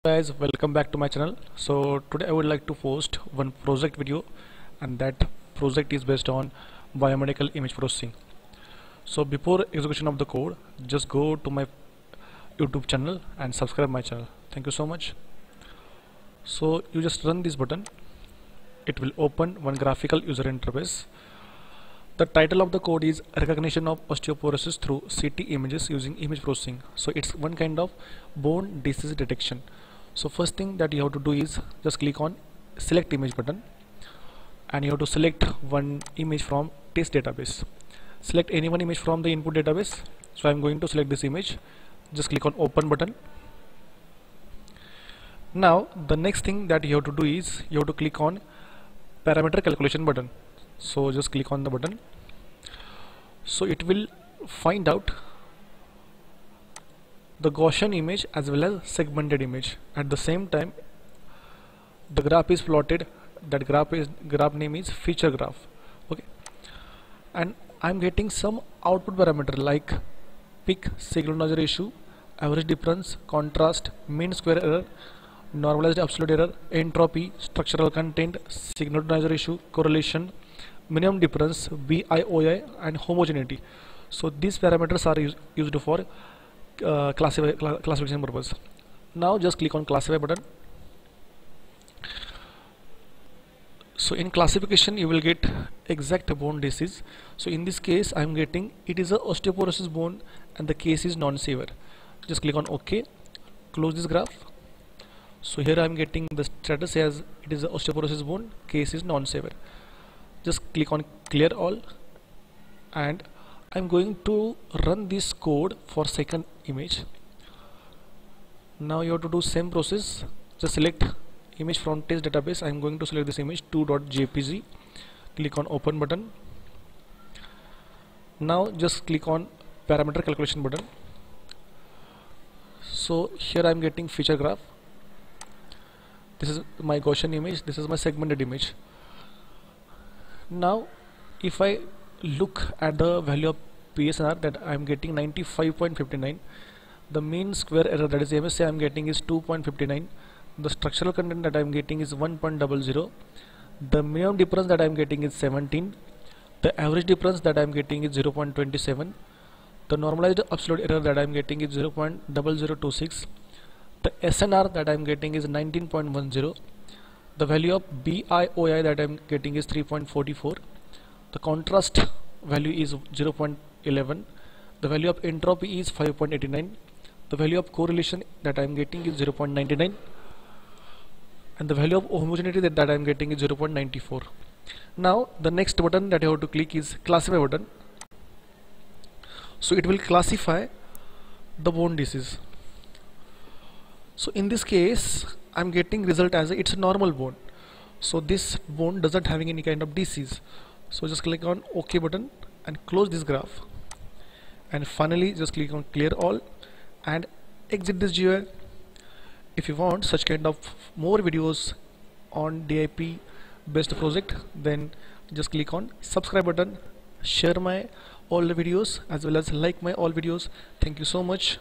Guys, welcome back to my channel. So today I would like to post one project video, and that project is based on biomedical image processing. So before execution of the code, just go to my YouTube channel and subscribe my channel. Thank you so much. So you just run this button. It will open one graphical user interface. The title of the code is recognition of osteoporosis through CT images using image processing. So it's one kind of bone disease detection. So first thing that you have to do is just click on select image button, and you have to select one image from test database. Select any one image from the input database. So I'm going to select this image. Just click on open button. Now the next thing that you have to do is you have to click on parameter calculation button. So just click on the button. So it will find out the Gaussian image as well as segmented image. At the same time, the graph is plotted. That graph name is feature graph. Okay, and I'm getting some output parameter like peak signal noise ratio, average difference, contrast, mean square error, normalized absolute error, entropy, structural content, signal to noise ratio, correlation, minimum difference, BIOI, and homogeneity. So these parameters are used for classification purpose. Now just click on classify button. So in classification you will get exact bone disease. So in this case I am getting it is a osteoporosis bone and the case is non-severe. Just click on OK, close this graph. So here I am getting the status as it is a osteoporosis bone, case is non-severe. Just click on clear all, and I'm going to run this code for second image. Now you have to do same process. Just select image from test database. I'm going to select this image 2.jpg. Click on open button. Now just click on parameter calculation button. So here I'm getting feature graph. This is my Gaussian image, this is my segmented image. Now if I look at the value of PSNR, that I am getting 95.59, the mean square error, that is MSA, I am getting is 2.59, the structural content that I am getting is 1.00, the minimum difference that I am getting is 17, the average difference that I am getting is 0.27, the normalized absolute error that I am getting is 0.0026, the SNR that I am getting is 19.10, the value of BIOI that I am getting is 3.44, the contrast value is 0.11, the value of entropy is 5.89, the value of correlation that I am getting is 0.99, and the value of homogeneity that I am getting is 0.94. Now the next button that you have to click is classify button. So it will classify the bone disease. So in this case I'm getting result as it's a normal bone. So this bone doesn't having any kind of disease. So just click on OK button and close this graph, and finally just click on clear all and exit this GUI. If you want such kind of more videos on DIP based project, then just click on subscribe button, share my all the videos as well as like my all videos. Thank you so much.